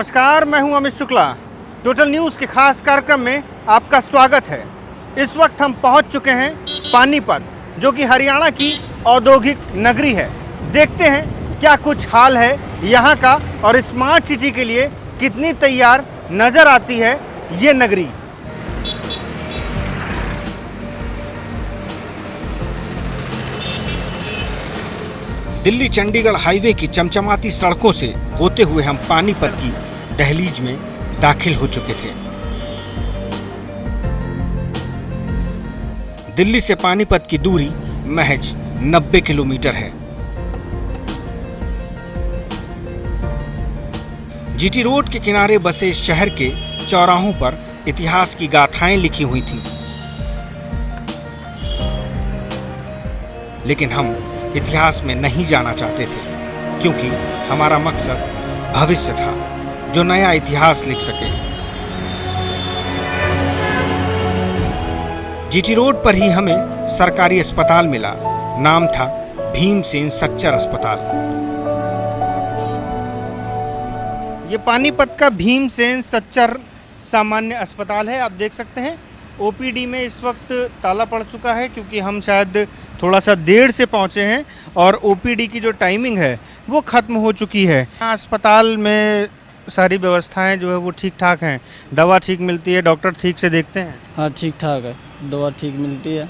नमस्कार, मैं हूं अमित शुक्ला। टोटल न्यूज के खास कार्यक्रम में आपका स्वागत है। इस वक्त हम पहुंच चुके हैं पानीपत, जो कि हरियाणा की औद्योगिक नगरी है। देखते हैं क्या कुछ हाल है यहां का और स्मार्ट सिटी के लिए कितनी तैयार नजर आती है ये नगरी। दिल्ली चंडीगढ़ हाईवे की चमचमाती सड़कों से होते हुए हम पानीपत की दहलीज में दाखिल हो चुके थे। दिल्ली से पानीपत की दूरी महज 90 किलोमीटर है। जीटी रोड के किनारे बसे शहर के चौराहों पर इतिहास की गाथाएं लिखी हुई थीं। लेकिन हम इतिहास में नहीं जाना चाहते थे, क्योंकि हमारा मकसद भविष्य था जो नया इतिहास लिख सके। जीटी रोड पर ही हमें सरकारी अस्पताल मिला। नाम था भीमसेन सच्चर अस्पताल। ये पानीपत का भीमसेन सच्चर सामान्य अस्पताल है। आप देख सकते हैं ओपीडी में इस वक्त ताला पड़ चुका है, क्योंकि हम शायद थोड़ा सा देर से पहुंचे हैं और ओपीडी की जो टाइमिंग है वो खत्म हो चुकी है। अस्पताल में सारी व्यवस्थाएं जो है वो ठीक ठाक हैं। दवा ठीक मिलती है, डॉक्टर ठीक से देखते हैं। हाँ, ठीक ठाक है, दवा ठीक मिलती है।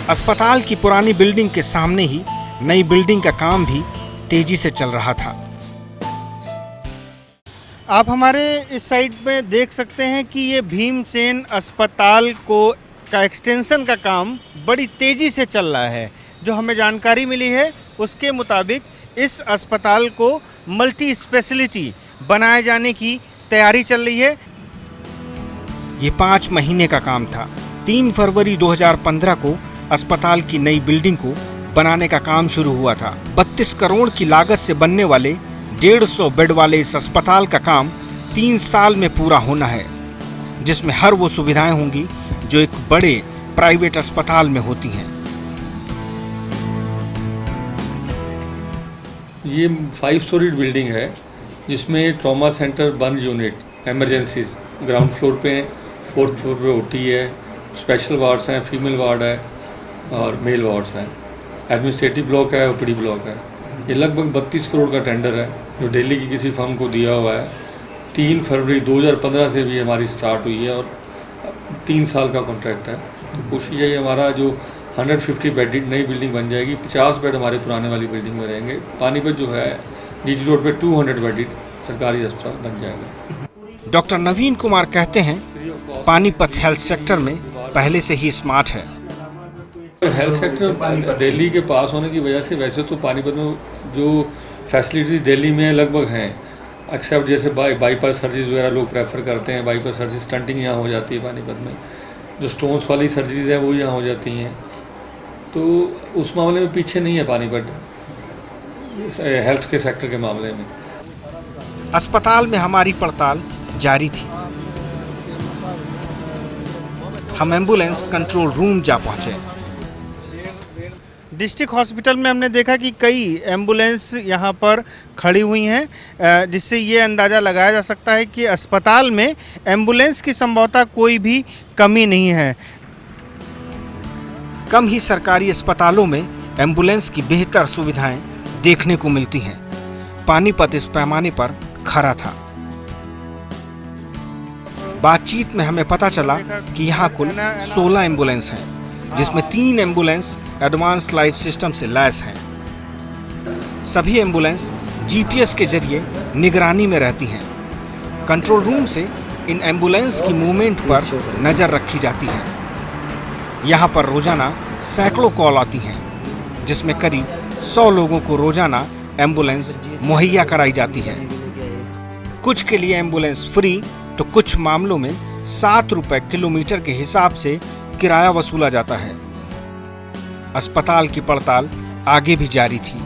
अस्पताल की पुरानी बिल्डिंग के सामने ही नई बिल्डिंग का काम भी तेजी से चल रहा था। आप हमारे इस साइड में देख सकते हैं कि ये भीमसेन अस्पताल का एक्सटेंशन का काम बड़ी तेजी से चल रहा है। जो हमें जानकारी मिली है उसके मुताबिक इस अस्पताल को मल्टी स्पेशलिटी बनाए जाने की तैयारी चल रही है। ये 5 महीने का काम था। 3 फरवरी 2015 को अस्पताल की नई बिल्डिंग को बनाने का काम शुरू हुआ था। 32 करोड़ की लागत से बनने वाले 150 बेड वाले इस अस्पताल का काम 3 साल में पूरा होना है, जिसमें हर वो सुविधाएं होंगी जो एक बड़े प्राइवेट अस्पताल में होती हैं। ये 5 स्टोरीड बिल्डिंग है, जिसमें trauma centre 1 unit, emergencies ground floor पे हैं, 4th फ्लोर पे ओटी है, स्पेशल वार्ड्स हैं, फीमेल वार्ड है और मेल वार्ड्स हैं, एडमिनिस्ट्रेटिव ब्लॉक है, ओपीडी ब्लॉक है। ये लगभग 32 करोड़ का टेंडर है जो दिल्ली की किसी फर्म को दिया हुआ है। 3 फरवरी 2015 से भी हमारी स्टार्ट हुई है और 3 साल का कॉन्ट्रैक्ट है। तो कोशिश है हमारा जो 150 बेड नई बिल्डिंग बन जाएगी, 50 बेड हमारे पुराने वाली बिल्डिंग में रहेंगे। पानीपत जो है जीटी रोड पे 200 बेड सरकारी अस्पताल बन जाएगा। डॉक्टर नवीन कुमार कहते हैं पानीपत हेल्थ सेक्टर में पहले से ही स्मार्ट है। हेल्थ सेक्टर दिल्ली के पास होने की वजह से वैसे तो पानीपत में जो फैसिलिटीज दिल्ली में लगभग हैं, एक्सेप्ट जैसे बाईपास सर्जरीज वगैरह लोग प्रेफर करते हैं। बाईपास सर्जरी स्टंटिंग यहाँ हो जाती है पानीपत में, जो स्टोन्स वाली सर्जरीज हैं वो यहाँ हो जाती हैं। तो उस मामले में पीछे नहीं है पानीपत हेल्थ के सेक्टर के मामले में। अस्पताल में हमारी पड़ताल जारी थी। हम एम्बुलेंस कंट्रोल रूम जा पहुंचे। डिस्ट्रिक्ट हॉस्पिटल में हमने देखा कि कई एम्बुलेंस यहाँ पर खड़ी हुई हैं, जिससे ये अंदाजा लगाया जा सकता है कि अस्पताल में एम्बुलेंस की संभवतः कोई भी कमी नहीं है। कम ही सरकारी अस्पतालों में एम्बुलेंस की बेहतर सुविधाएं देखने को मिलती हैं। पानीपत इस पैमाने पर खरा था। बातचीत में हमें पता चला कि यहाँ कुल 16 एम्बुलेंस हैं, जिसमें 3 एम्बुलेंस एडवांस लाइफ सिस्टम से लैस हैं। सभी एम्बुलेंस जीपीएस के जरिए निगरानी में रहती हैं। कंट्रोल रूम से इन एम्बुलेंस की मूवमेंट पर नजर रखी जाती है। यहाँ पर रोजाना सैकड़ों कॉल आती हैं, जिसमें करीब 100 लोगों को रोजाना एम्बुलेंस मुहैया कराई जाती है। कुछ के लिए एम्बुलेंस फ्री, तो कुछ मामलों में 7 रुपए किलोमीटर के हिसाब से किराया वसूला जाता है। अस्पताल की पड़ताल आगे भी जारी थी।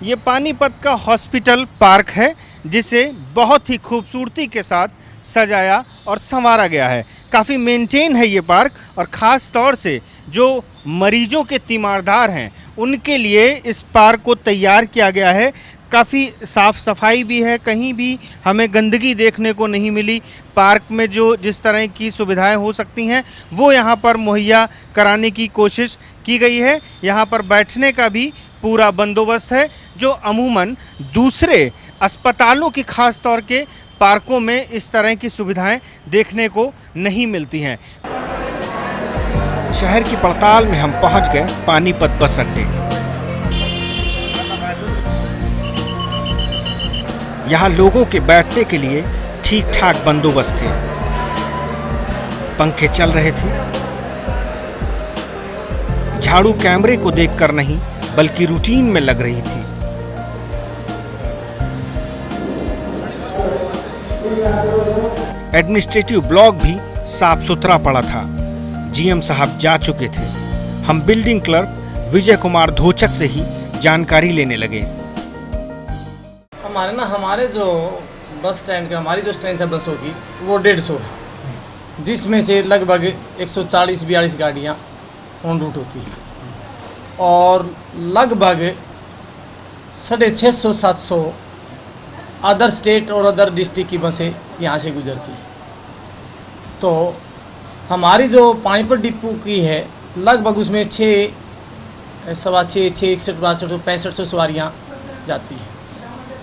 ये पानीपत का हॉस्पिटल पार्क है, जिसे बहुत ही खूबसूरती के साथ सजाया और संवारा गया है। काफी मेंटेन है ये पार्क, और खास तौर से जो मरीजों के तीमारदार हैं उनके लिए इस पार्क को तैयार किया गया है। काफ़ी साफ सफाई भी है, कहीं भी हमें गंदगी देखने को नहीं मिली। पार्क में जो जिस तरह की सुविधाएं हो सकती हैं वो यहाँ पर मुहैया कराने की कोशिश की गई है। यहाँ पर बैठने का भी पूरा बंदोबस्त है, जो अमूमन दूसरे अस्पतालों की खास तौर के पार्कों में इस तरह की सुविधाएं देखने को नहीं मिलती हैं। शहर की पड़ताल में हम पहुंच गए पानीपत बस अड्डे। यहाँ लोगों के बैठने के लिए ठीक ठाक बंदोबस्त थे, पंखे चल रहे थे, झाड़ू कैमरे को देखकर नहीं बल्कि रूटीन में लग रही थी। एडमिनिस्ट्रेटिव ब्लॉक भी साफ सुथरा पड़ा था। जीएम साहब जा चुके थे। हम बिल्डिंग क्लर्क विजय कुमार धोचक से ही जानकारी लेने लगे। हमारे जो बस स्टैंड का हमारी जो स्ट्रेंथ है बसों की वो 150 है, जिसमें से लगभग 140-42 गाड़ियाँ ऑन रूट होती है और लगभग 650-700 अदर स्टेट और अदर डिस्ट्रिक्ट की बसें यहाँ से गुजरती है। तो हमारी जो पानीपत डिपो की है लगभग उसमें 6,61 सवारियाँ जाती हैं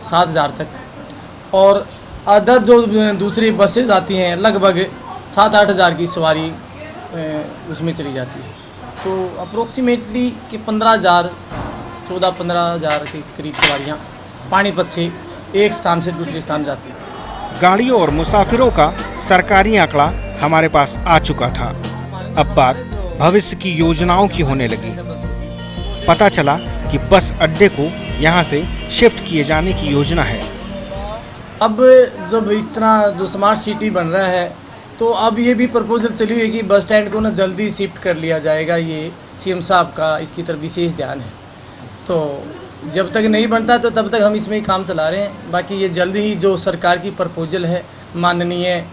7,000 तक, और अदर जो दूसरी बसें आती हैं लगभग 7-8 हज़ार की सवारी उसमें चली जाती है। तो अप्रोक्सीमेटली कि 14-15 हज़ार के करीब सवारियाँ पानीपत से एक स्थान से दूसरे स्थान जाती है। गाड़ियों और मुसाफिरों का सरकारी आंकड़ा हमारे पास आ चुका था। अब बात भविष्य की योजनाओं की होने लगी। पता चला कि बस अड्डे को यहाँ से शिफ्ट किए जाने की योजना है। अब जब इस तरह जो स्मार्ट सिटी बन रहा है तो अब ये भी प्रपोजल चली हुई है कि बस स्टैंड को ना जल्दी शिफ्ट कर लिया जाएगा। ये सीएम साहब का इसकी तरफ विशेष ध्यान है। तो जब तक नहीं बनता तो तब तक हम इसमें ही काम चला रहे हैं। बाकी ये जल्दी ही जो सरकार की प्रपोजल है, माननीय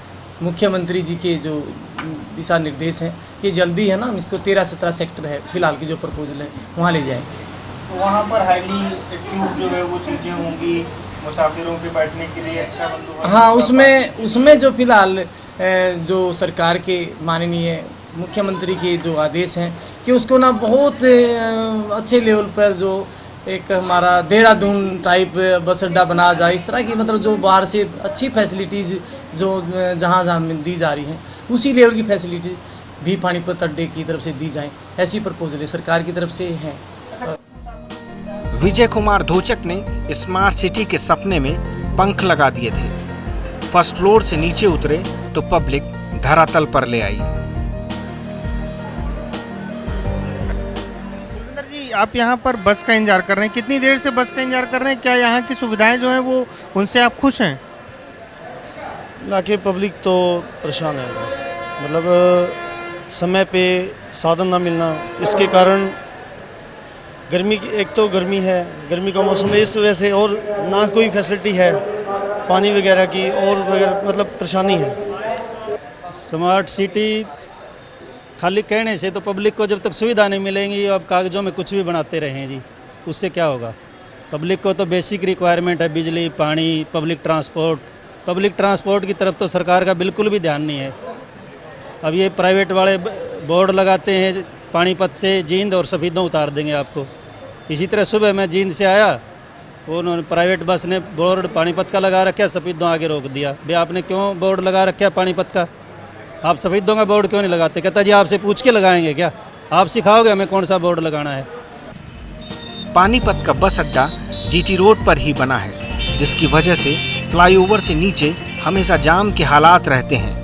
मुख्यमंत्री जी के जो दिशा निर्देश हैं कि जल्दी है ना हम इसको 13-17 सेक्टर है फिलहाल की जो प्रपोजल है वहाँ ले जाएंगे। तो वहाँ पर हाईली एक्टिव जो है वो चीजें होंगी, मुसाफिरों के बैठने के लिए अच्छा बंदोबस्त। हाँ, उसमें जो फिलहाल जो सरकार के माननीय मुख्यमंत्री के जो आदेश हैं कि उसको ना बहुत अच्छे लेवल पर जो एक हमारा देहरादून टाइप बस अड्डा बना जाए, इस तरह की मतलब जो बाहर से अच्छी फैसिलिटीज़ जो जहाँ दी जा रही हैं उसी लेवल की फैसिलिटी भी पानीपत अड्डे की तरफ से दी जाए, ऐसी प्रपोजल सरकार की तरफ से है। विजय कुमार धोचक ने स्मार्ट सिटी के सपने में पंख लगा दिए थे। फर्स्ट फ्लोर से नीचे उतरे तो पब्लिक धरातल पर ले आई। जी, आप यहाँ पर बस का इंतजार कर रहे हैं, कितनी देर से बस का इंतजार कर रहे हैं? क्या यहाँ की सुविधाएं जो हैं वो उनसे आप खुश हैं? लाके पब्लिक तो परेशान है, मतलब समय पे साधन ना मिलना, इसके कारण गर्मी की, एक तो गर्मी है, गर्मी का मौसम है, इस वजह से, और ना कोई फैसिलिटी है पानी वगैरह की और वगैरह, मतलब परेशानी है। स्मार्ट सिटी खाली कहने से तो पब्लिक को जब तक सुविधा नहीं मिलेंगी, अब कागजों में कुछ भी बनाते रहें जी, उससे क्या होगा। पब्लिक को तो बेसिक रिक्वायरमेंट है, बिजली, पानी, पब्लिक ट्रांसपोर्ट की तरफ तो सरकार का बिल्कुल भी ध्यान नहीं है। अब ये प्राइवेट वाले बोर्ड लगाते हैं पानीपत से जींद और सफीदों उतार देंगे आपको। इसी तरह सुबह मैं जींद से आया, उन्होंने प्राइवेट बस ने बोर्ड पानीपत का लगा रखा, सफीदों आगे रोक दिया। भाई आपने क्यों बोर्ड लगा रखा है पानीपत का, आप सफीदों का बोर्ड क्यों नहीं लगाते? कहता जी आपसे पूछ के लगाएंगे क्या, आप सिखाओगे हमें कौन सा बोर्ड लगाना है। पानीपत का बस अड्डा जीटी रोड पर ही बना है, जिसकी वजह से फ्लाईओवर से नीचे हमेशा जाम के हालात रहते हैं।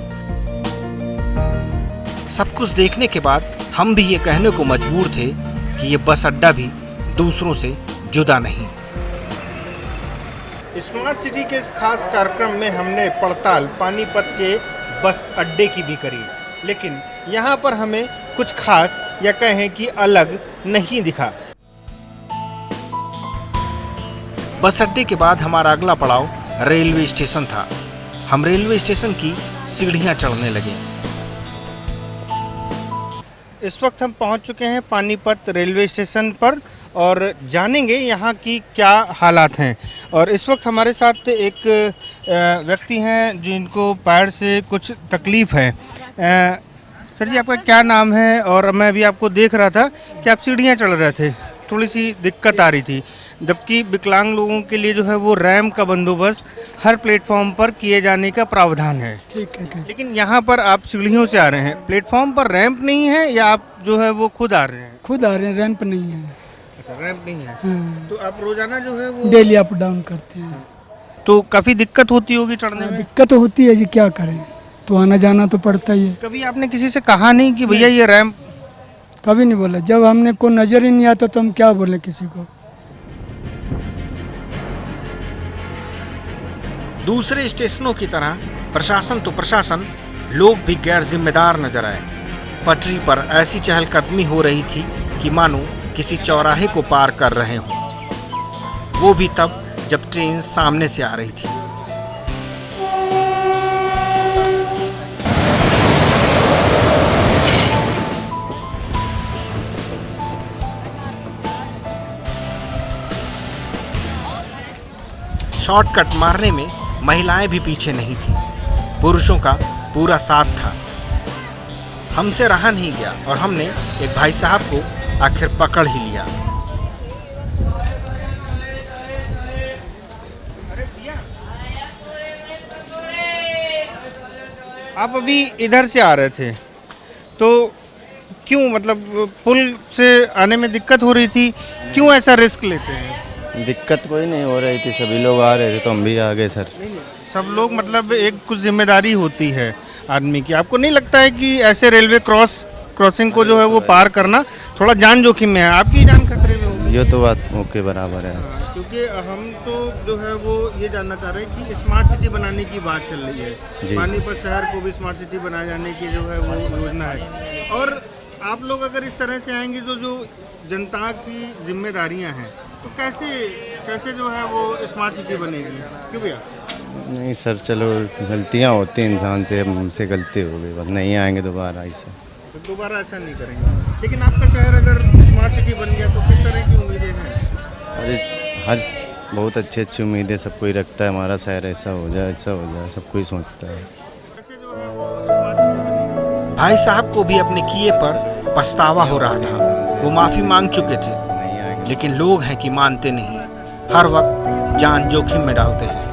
सब कुछ देखने के बाद हम भी ये कहने को मजबूर थे कि ये बस अड्डा भी दूसरों से जुदा नहीं। स्मार्ट सिटी के इस खास कार्यक्रम में हमने पड़ताल पानीपत के बस अड्डे की भी करी, लेकिन यहाँ पर हमें कुछ खास या कहें कि अलग नहीं दिखा। बस अड्डे के बाद हमारा अगला पड़ाव रेलवे स्टेशन था। हम रेलवे स्टेशन की सीढ़ियां चढ़ने लगे। इस वक्त हम पहुंच चुके हैं पानीपत रेलवे स्टेशन पर और जानेंगे यहाँ की क्या हालात हैं। और इस वक्त हमारे साथ एक व्यक्ति हैं जिनको पैर से कुछ तकलीफ है। सर जी, आपका क्या नाम है? और मैं अभी आपको देख रहा था कि आप सीढ़ियाँ चढ़ रहे थे, थोड़ी सी दिक्कत आ रही थी, जबकि विकलांग लोगों के लिए जो है वो रैंप का बंदोबस्त हर प्लेटफॉर्म पर किए जाने का प्रावधान है। ठीक है। लेकिन यहाँ पर आप सीढ़ियों से आ रहे हैं, प्लेटफॉर्म पर रैंप नहीं है या आप जो है वो खुद आ रहे हैं? खुद आ रहे हैं, रैंप नहीं है। अच्छा, रैंप नहीं है। हाँ। तो आप रोजाना जो है वो डेली अप डाउन करते हैं। तो काफी दिक्कत होती होगी चढ़ने में? दिक्कत होती है जी, क्या करें, तो आना जाना तो पड़ता ही है। कभी आपने किसी से कहा नहीं कि भैया ये रैंप? कभी नहीं बोला, जब हमने को नजर ही नहीं आता तो हम क्या बोले किसी को। दूसरे स्टेशनों की तरह प्रशासन तो प्रशासन, लोग भी गैर जिम्मेदार नजर आए। पटरी पर ऐसी चहलकदमी हो रही थी कि मानो किसी चौराहे को पार कर रहे हों, वो भी तब जब ट्रेन सामने से आ रही थी। शॉर्टकट मारने में महिलाएं भी पीछे नहीं थी, पुरुषों का पूरा साथ था। हमसे रहा नहीं गया और हमने एक भाई साहब को आखिर पकड़ ही लिया। आप अभी इधर से आ रहे थे तो क्यों, मतलब पुल से आने में दिक्कत हो रही थी, क्यों ऐसा रिस्क लेते हैं? दिक्कत कोई नहीं हो रही थी, सभी लोग आ रहे थे तो हम भी आ गए सर। सब लोग, मतलब एक कुछ जिम्मेदारी होती है आदमी की। आपको नहीं लगता है कि ऐसे रेलवे क्रॉसिंग को जो है वो पार करना थोड़ा जान जोखिम में है? आपकी जान खतरे में होगी। ये तो बात ओके बराबर है। क्योंकि हम तो जो है वो ये जानना चाह रहे हैं कि स्मार्ट सिटी बनाने की बात चल रही है, पानीपत शहर को भी स्मार्ट सिटी बनाए जाने की जो है वो योजना है। और आप लोग अगर इस तरह से आएंगे तो जो जनता की जिम्मेदारियां हैं तो कैसे जो है वो स्मार्ट सिटी बनेगी? क्यों भैया? नहीं सर, चलो गलतियां होती हैं इंसान से, हमसे गलती हो गई, बस नहीं आएंगे दोबारा ऐसा। तो दोबारा ऐसा नहीं करेंगे। लेकिन आपका शहर अगर स्मार्ट सिटी बन गया तो किस तरह की उम्मीदें हैं? अरे हर बहुत अच्छी अच्छी उम्मीदें सब कोई रखता है, हमारा शहर ऐसा हो जाए, ऐसा हो जाए, सब कोई सोचता है। कैसे जो है वो स्मार्ट सिटी बनेगी? भाई साहब को भी अपने किए पर पछतावा हो रहा था। वो माफी मांग चुके थे, लेकिन लोग हैं कि मानते नहीं, हर वक्त जान जोखिम में डालते हैं।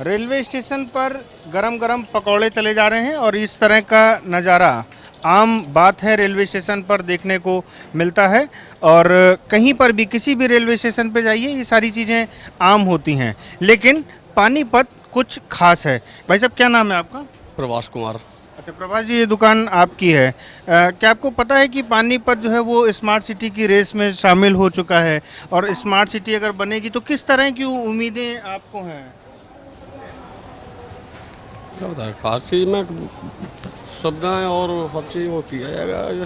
रेलवे स्टेशन पर गरम गरम पकौड़े तले जा रहे हैं और इस तरह का नज़ारा आम बात है, रेलवे स्टेशन पर देखने को मिलता है। और कहीं पर भी किसी भी रेलवे स्टेशन पर जाइए, ये सारी चीज़ें आम होती हैं। लेकिन पानीपत कुछ खास है। भाई साहब, क्या नाम है आपका? प्रभास कुमार। अच्छा प्रभास जी, ये दुकान आपकी है। क्या आपको पता है कि पानीपत जो है वो स्मार्ट सिटी की रेस में शामिल हो चुका है? और स्मार्ट सिटी अगर बनेगी तो किस तरह की उम्मीदें आपको हैं? क्या बताएं, काशी में सुविधाएं और हर चीज वो किया जाएगा।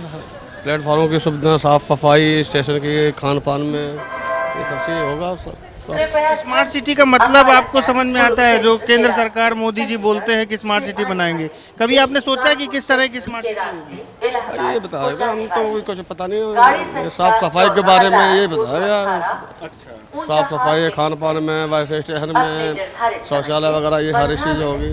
प्लेटफॉर्मों की सुविधा, साफ सफाई, स्टेशन के खान पान में, ये सब चीज होगा। स्मार्ट सिटी का मतलब आपको समझ में आता है? जो केंद्र सरकार मोदी जी बोलते हैं कि स्मार्ट सिटी बनाएंगे, कभी आपने सोचा कि किस तरह की स्मार्ट सिटी होगी? ये बताएगा, हम तो कुछ पता नहीं। साफ सफाई के बारे में ये बताएगा। अच्छा, साफ सफाई खान पान में, वैसे स्टेशन में शौचालय वगैरह, ये सारी चीजें होगी।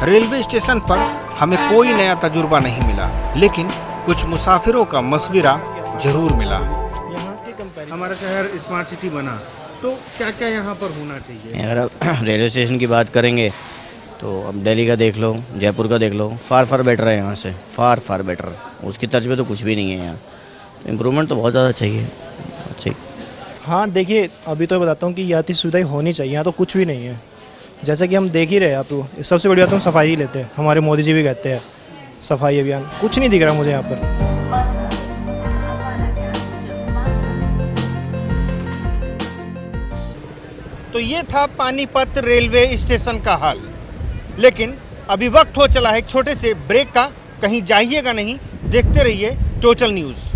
रेलवे स्टेशन पर हमें कोई नया तजुर्बा नहीं मिला, लेकिन कुछ मुसाफिरों का मशविरा जरूर मिला। हमारा शहर स्मार्ट सिटी बना तो क्या क्या यहाँ पर होना चाहिए? अगर रेलवे स्टेशन की बात करेंगे तो अब दिल्ली का देख लो, जयपुर का देख लो, फार बेटर है यहाँ से, फार बेटर। उसकी तर्ज पे तो कुछ भी नहीं है यहाँ। इम्प्रूवमेंट तो बहुत ज़्यादा चाहिए। अच्छा, हाँ देखिए, अभी तो बताता हूँ कि यात्री सुविधाएं होनी चाहिए, यहाँ तो कुछ भी नहीं है। जैसा कि हम देख ही रहे, आप सबसे बड़ी बात हम सफाई ही लेते हैं। हमारे मोदी जी भी कहते हैं सफाई अभियान, कुछ नहीं दिख रहा मुझे यहाँ पर। तो ये था पानीपत रेलवे स्टेशन का हाल। लेकिन अभी वक्त हो चला है एक छोटे से ब्रेक का। कहीं जाइएगा नहीं, देखते रहिए टोटल न्यूज़।